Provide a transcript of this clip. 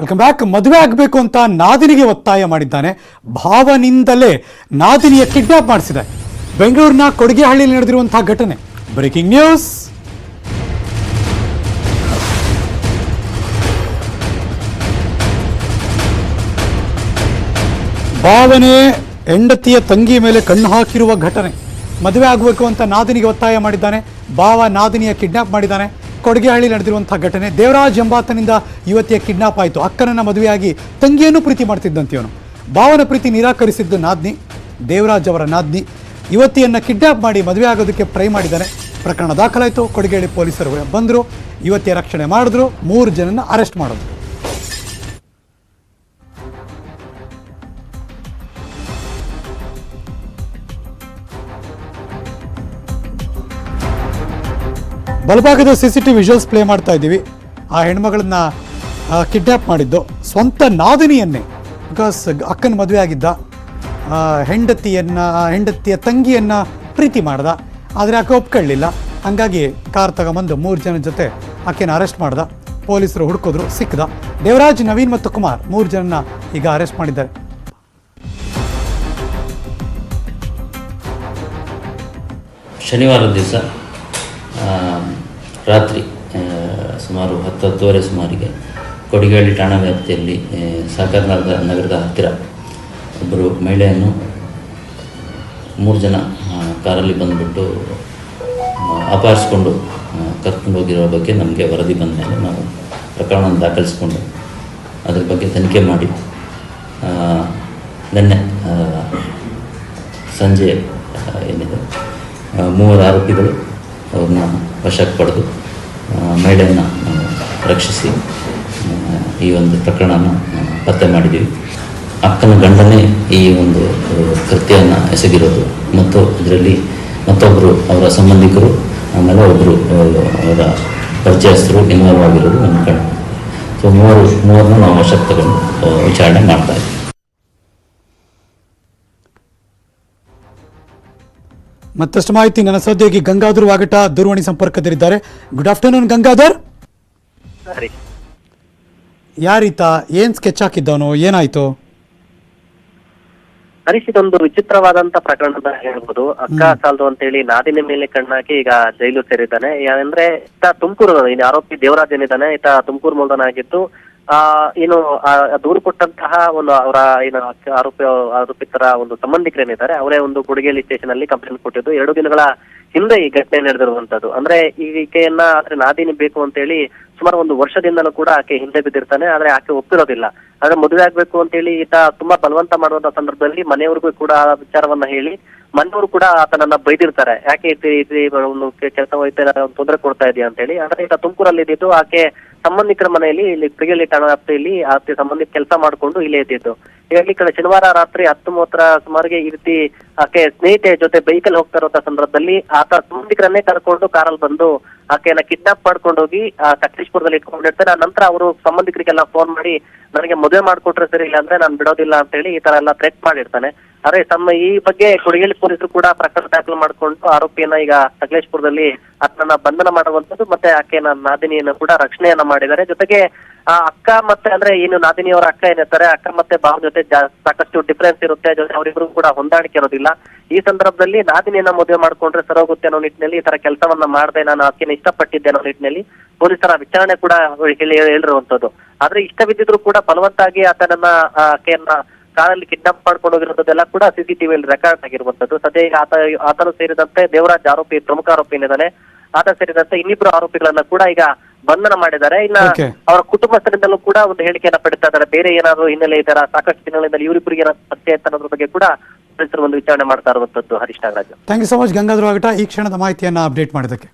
Welcome back. ಮದುವೆ ಆಗಬೇಕು ಅಂತ ನಾದಿನಿಗೆ ಒತ್ತಾಯ ಮಾಡಿದ್ದಾನೆ. ಭಾವನಿಂದಲೇ ನಾದಿನಿಯ ಕಿಡ್ನಾಪ್ ಮಾಡಿಸಿದೆ. ಬೆಂಗಳೂರಿನ ಕೊಡಿಗೆಹಳ್ಳಿಯಲ್ಲಿ ನಡೆದಿರುವಂತಹ ಘಟನೆ. Breaking news. ಭಾವನೆ ಹೆಂಡತಿಯ ತಂಗಿ ಮೇಲೆ ಕಣ್ಣು ಹಾಕಿರುವ ಘಟನೆ. ಮದುವೆ ಆಗಬೇಕು ಅಂತ ನಾದಿನಿಗೆ ಒತ್ತಾಯ ಮಾಡಿದ್ದಾನೆ. ಭಾವ ನಾದಿನಿಯ ಕಿಡ್ನಾಪ್ ಮಾಡಿದ್ದಾನೆ. ಕೊಡಿಗೆಹಳ್ಳಿ ನಡೆದಿರುವಂತಹ ಘಟನೆ. ದೇವರಾಜ್ ಎಂಬಾತನಿಂದ ಯುವತಿಯ ಕಿಡ್ನಾಪ್ ಆಯಿತು. ಅಕ್ಕನನ್ನು ಮದುವೆಯಾಗಿ ತಂಗಿಯನ್ನು ಪ್ರೀತಿ ಮಾಡ್ತಿದ್ದಂತೆಯವನು. ಭಾವನ ಪ್ರೀತಿ ನಿರಾಕರಿಸಿದ್ದು ನಾದ್ನಿ, ದೇವರಾಜ್ ಅವರ ನಾದ್ನಿ. ಯುವತಿಯನ್ನು ಕಿಡ್ನಾಪ್ ಮಾಡಿ ಮದುವೆ ಆಗೋದಕ್ಕೆ ಟ್ರೈ ಮಾಡಿದ್ದಾನೆ. ಪ್ರಕರಣ ದಾಖಲಾಯಿತು. ಕೊಡಿಗೆಹಳ್ಳಿ ಪೊಲೀಸರು ಬಂದರು, ಯುವತಿಯ ರಕ್ಷಣೆ ಮಾಡಿದ್ರು, 3 ಜನನ ಅರೆಸ್ಟ್ ಮಾಡಿದ್ರು. ಬಲಭಾಗದ CCTV ವಿಜುವಲ್ಸ್ ಪ್ಲೇ ಮಾಡ್ತಾ ಇದ್ದೀವಿ. ಆ ಹೆಣ್ಮಗಳನ್ನ ಕಿಡ್ನಾಪ್ ಮಾಡಿದ್ದು ಸ್ವಂತ ನಾದಿನಿಯನ್ನೇ. ಬಿಕಾಸ್ ಅಕ್ಕನ ಮದುವೆ ಆಗಿದ್ದ, ಹೆಂಡತಿಯ ತಂಗಿಯನ್ನು ಪ್ರೀತಿ ಮಾಡ್ದ. ಆದರೆ ಆಕೆ ಒಪ್ಕೊಳ್ಳಿಲ್ಲ. ಹಂಗಾಗಿ ಕಾರ್ ತಗೊಂಬಂದು 3 ಜನ ಜೊತೆ ಆಕೆನ ಅರೆಸ್ಟ್ ಮಾಡ್ದ. ಪೊಲೀಸರು ಹುಡುಕಿದ್ರು, ಸಿಕ್ಕದ. ದೇವರಾಜ್, ನವೀನ್ ಮತ್ತು ಕುಮಾರ್ 3 ಜನನ ಈಗ ಅರೆಸ್ಟ್ ಮಾಡಿದ್ದಾರೆ. ಶನಿವಾರ ದಿವಸ ರಾತ್ರಿ ಸುಮಾರು 10-10:30 ಸುಮಾರಿಗೆ ಕೊಡಿಗೆಹಳ್ಳಿ ಠಾಣಾ ವ್ಯಾಪ್ತಿಯಲ್ಲಿ ಸಹಕಾರ ನಗರದ ಹತ್ತಿರ ಒಬ್ಬರು ಮಹಿಳೆಯನ್ನು 3 ಜನ ಕಾರಲ್ಲಿ ಬಂದುಬಿಟ್ಟು ಅಪಹರಿಸಿಕೊಂಡು ಕರ್ಕೊಂಡು ಹೋಗಿರೋ ಬಗ್ಗೆ ನಮಗೆ ವರದಿ ಬಂದ ಮೇಲೆ ನಾವು ಪ್ರಕರಣವನ್ನು ದಾಖಲಿಸಿಕೊಂಡು ಅದ್ರ ಬಗ್ಗೆ ತನಿಖೆ ಮಾಡಿ ನಿನ್ನೆ ಸಂಜೆ ಏನಿದೆ 3 ಆರೋಪಿಗಳು ಅವ್ರನ್ನ ವಶಕ್ಕೆ ಪಡೆದು ಮಹಿಳೆಯನ್ನು ರಕ್ಷಿಸಿ ಈ ಒಂದು ಪ್ರಕರಣನ ಪತ್ತೆ ಮಾಡಿದ್ದೀವಿ. ಅಕ್ಕನ ಗಂಡನೇ ಈ ಒಂದು ಕೃತ್ಯವನ್ನು ಎಸಗಿರೋದು ಮತ್ತು ಇದರಲ್ಲಿ ಮತ್ತೊಬ್ಬರು ಅವರ ಸಂಬಂಧಿಕರು, ಆಮೇಲೆ ಒಬ್ಬರು ಅವರ ಪರಿಚಯಸ್ಥರು ಇನ್ವಾಲ್ವ್ ಆಗಿರೋದು ನಮ್ಮ ಕಣ್ಣು. ಸೊ ಮೂವರನ್ನು ನಾವು ವಶಕ್ಕೆ ತಗೊಂಡು ವಿಚಾರಣೆ ಮಾಡ್ತಾ ಇದ್ದೀವಿ. ಮತ್ತಷ್ಟು ಮಾಹಿತಿ ನನ್ನ ಸಹೋದ್ಯೋಗಿ ಗಂಗಾಧರ್ ವಾಗಟ ದೂರವಾಣಿ ಸಂಪರ್ಕದಲ್ಲಿದ್ದಾರೆ. Good afternoon Gangadhar. ಯಾರೀತ? ಏನ್ ಸ್ಕೆಚ್ ಹಾಕಿದ್ದವನು? ಏನಾಯ್ತು? ಹರೀಶ್, ಇದೊಂದು ವಿಚಿತ್ರವಾದಂತ ಪ್ರಕರಣ ಅಂತ ಹೇಳ್ಬೋದು. ಅಕ್ಕ ಸಾಲದು ಅಂತ ಹೇಳಿ ನಾದಿನ ಮೇಲೆ ಕಣ್ಣಾಕಿ ಈಗ ಜೈಲು ಸೇರಿದ್ದಾನೆ. ಅಂದ್ರೆ ಈತ ತುಮಕೂರು, ಇನ್ನು ಆರೋಪಿ ದೇವರಾಜ್ ಏನಿದ್ದಾನೆ, ಈತ ತುಮಕೂರು ಮೂಲದನಾಗಿದ್ದು ಏನು ದೂರು ಕೊಟ್ಟಂತಹ ಒಂದು ಅವರ ಏನು ಆರೋಪಿತರ ಒಂದು ಸಂಬಂಧಿಕರೇನಿದ್ದಾರೆ ಅವರೇ ಒಂದು ಕೊಡಿಗೆಹಳ್ಳಿ ಸ್ಟೇಷನ್ ಅಲ್ಲಿ ಕಂಪ್ಲೇಂಟ್ ಕೊಟ್ಟಿದ್ದು. 2 ದಿನಗಳ ಹಿಂದೆ ಈ ಘಟನೆ ನಡೆದಿರುವಂತದ್ದು. ಅಂದ್ರೆ ಈಕೆಯನ್ನ ನಾದಿನಿ ಬೇಕು ಅಂತ ಹೇಳಿ ಸುಮಾರು 1 ವರ್ಷದಿಂದಲೂ ಕೂಡ ಆಕೆ ಹಿಂದೆ ಬಿದ್ದಿರ್ತಾನೆ. ಆದ್ರೆ ಆಕೆ ಒಪ್ಪಿರೋದಿಲ್ಲ. ಆದ್ರೆ ಮದುವೆ ಆಗ್ಬೇಕು ಅಂತ ಹೇಳಿ ಈತ ತುಂಬಾ ಬಲವಂತ ಮಾಡುವಂತ ಸಂದರ್ಭದಲ್ಲಿ ಮನೆಯವ್ರಿಗೂ ಕೂಡ ವಿಚಾರವನ್ನ ಹೇಳಿ ಮನೆಯವರು ಕೂಡ ಆತನನ್ನ ಬೈದಿರ್ತಾರೆ. ಯಾಕೆ ಒಂದು ಕೆಲಸ ಹೋಯ್ತಾ ತೊಂದರೆ ಕೊಡ್ತಾ ಇದೆಯಾ ಅಂತ ಹೇಳಿ. ಆದ್ರೆ ಈಗ ತುಮಕೂರಲ್ಲಿ ಇದ್ದಿದ್ದು ಆಕೆ ಸಂಬಂಧಿಕರ ಮನೆಯಲ್ಲಿ ಇಲ್ಲಿ ಕೊಡಿಗೆಹಳ್ಳಿ ಠಾಣಾ ವ್ಯಾಪ್ತಿಯಲ್ಲಿ ಆಕೆ ಸಂಬಂಧಿಕ ಕೆಲಸ ಮಾಡ್ಕೊಂಡು ಇಲ್ಲೇ ಇದ್ದಿದ್ದು. ಹೀಗಾಗಿ ಕಡೆ ಶನಿವಾರ ರಾತ್ರಿ 10:30 ಸುಮಾರಿಗೆ ಈ ರೀತಿ ಆಕೆ ಸ್ನೇಹಿತೆ ಜೊತೆ ಬೈಕಲ್ಲಿ ಹೋಗ್ತಾ ಇರುವಂತ ಸಂದರ್ಭದಲ್ಲಿ ಆತ ಸಂಬಂಧಿಕರನ್ನೇ ಕರ್ಕೊಂಡು ಕಾರಲ್ಲಿ ಬಂದು ಆಕೆಯನ್ನ ಕಿಡ್ನಾಪ್ ಮಾಡ್ಕೊಂಡು ಹೋಗಿ ಸಕಲೇಶ್ಪುರದಲ್ಲಿ ಇಟ್ಕೊಂಡಿರ್ತಾರೆ. ನಂತರ ಅವರು ಸಂಬಂಧಿಕರಿಗೆಲ್ಲ ಫೋನ್ ಮಾಡಿ ನನಗೆ ಮದುವೆ ಮಾಡ್ಕೊಟ್ರೆ ಸರಿ, ಇಲ್ಲ ಅಂದ್ರೆ ನಾನು ಬಿಡೋದಿಲ್ಲ ಅಂತ ಹೇಳಿ ಈ ತರ ಎಲ್ಲ ಥ್ರೆಟ್ ಮಾಡಿರ್ತಾನೆ. ಆದ್ರೆ ಈ ಬಗ್ಗೆ ಕೊಡಿಗೆಹಳ್ಳಿ ಪೊಲೀಸರು ಕೂಡ ಪ್ರಕರಣ ದಾಖಲು ಮಾಡ್ಕೊಂಡು ಆರೋಪಿಯನ್ನ ಈಗ ಸಕಲೇಶ್ಪುರದಲ್ಲಿ ಆತನನ್ನ ಬಂಧನ ಮಾಡುವಂತದ್ದು ಮತ್ತೆ ಆಕೆಯ ನಾದಿನಿಯನ್ನು ಕೂಡ ರಕ್ಷಣೆಯನ್ನ ಮಾಡಿದ್ದಾರೆ. ಜೊತೆಗೆ ಆ ಅಕ್ಕ ಮತ್ತೆ ಅಂದ್ರೆ ಏನು ನಾದಿನಿಯವರ ಅಕ್ಕ ಏನಿರ್ತಾರೆ, ಅಕ್ಕ ಮತ್ತೆ ಭಾವ ಜೊತೆ ಸಾಕಷ್ಟು ಡಿಫರೆನ್ಸ್ ಇರುತ್ತೆ. ಜೊತೆ ಅವರಿಬ್ರು ಕೂಡ ಹೊಂದಾಣಿಕೆ ಇರೋದಿಲ್ಲ. ಈ ಸಂದರ್ಭದಲ್ಲಿ ನಾದಿನಿಯನ್ನ ಮದುವೆ ಮಾಡ್ಕೊಂಡ್ರೆ ಸರೋಗುತ್ತೆ ಅನ್ನೋ ನಿಟ್ಟಿನಲ್ಲಿ ಈ ತರ ಕೆಲಸವನ್ನ ಮಾಡದೆ ನಾನು ಆಕೆನ ಇಷ್ಟಪಟ್ಟಿದ್ದೆ ಅನ್ನೋ ನಿಟ್ಟಿನಲ್ಲಿ ಪೊಲೀಸರ ವಿಚಾರಣೆ ಕೂಡ ಹೇಳಿರುವಂತದ್ದು. ಆದ್ರೆ ಇಷ್ಟವಿದ್ದಿದ್ರು ಕೂಡ ಬಲವಂತಾಗಿ ಆತನನ್ನ ಆಕೆಯನ್ನ ಕಾರಲ್ಲಿ ಕಿಡ್ನಾಪ್ ಮಾಡ್ಕೊಂಡು ಹೋಗಿರೋದೆಲ್ಲ ಕೂಡ CCTVಯಲ್ಲಿ ರೆಕಾರ್ಡ್ ಆಗಿರುವಂತದ್ದು. ಸದ್ಯ ಈಗ ಆತನು ಸೇರಿದಂತೆ ದೇವರಾಜ್ ಆರೋಪಿ, ಪ್ರಮುಖ ಆರೋಪಿ ಏನಿದ್ದಾನೆ, ಆತ ಸೇರಿದಂತೆ ಇನ್ನಿಬ್ರು ಆರೋಪಿಗಳನ್ನ ಕೂಡ ಈಗ ಬಂಧನ ಮಾಡಿದ್ದಾರೆ. ಇನ್ನ ಅವರ ಕುಟುಂಬಸ್ಥರಿಂದಲೂ ಕೂಡ ಒಂದು ಹೇಳಿಕೆಯನ್ನ ಪಡಿತಾ ಇದ್ದಾರೆ. ಬೇರೆ ಏನಾದ್ರು ಹಿನ್ನೆಲೆ ಈ ತರ ಸಾಕಷ್ಟು ದಿನಗಳಿಂದ ಇವರಿಬ್ಬರಿಗೆ ಪತ್ತೆ ಅಂತ ಅನ್ನೋದ್ರ ಬಗ್ಗೆ ಕೂಡ ಪೊಲೀಸರು ಒಂದು ವಿಚಾರಣೆ ಮಾಡ್ತಾ ಇರುವಂತದ್ದು. Harish Nagaraj, thank you so much Gangadhar ವಾಗಟ ಈ ಕ್ಷಣದ ಮಾಹಿತಿಯನ್ನ ಅಪ್ಡೇಟ್ ಮಾಡಿದ್ದಕ್ಕೆ.